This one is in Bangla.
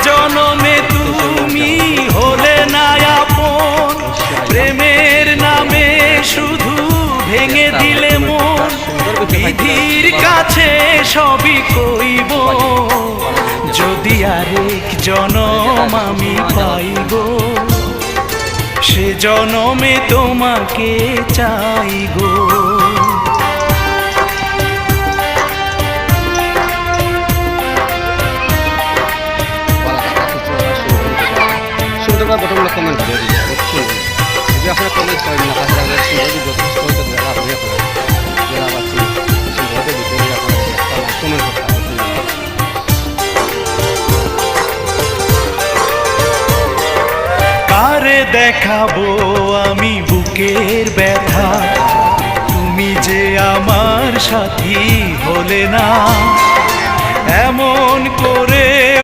জনমে তুমি হলে না আপন, প্রেমের নামে শুধু ভেঙে দিলে মন। বিধির কাছে সবই কইব, যদি আরেক জনম আমি পাইব, সে জনমে তোমাকে চাইগো। বটনগুলো কমেন্ট করে দিন, যদি আপনারা কমেন্ট করেন না কাছে রাখলে যথেষ্ট হয়তো লাভ হয়ে পড়ে যারা পাচ্ছি ঘরে ভিতরে আপনারা কমেন্ট করতে কারে দেখাবো আমি বুকের ব্যথা, তুমি যে আমার সাথী হলে না। এমন করে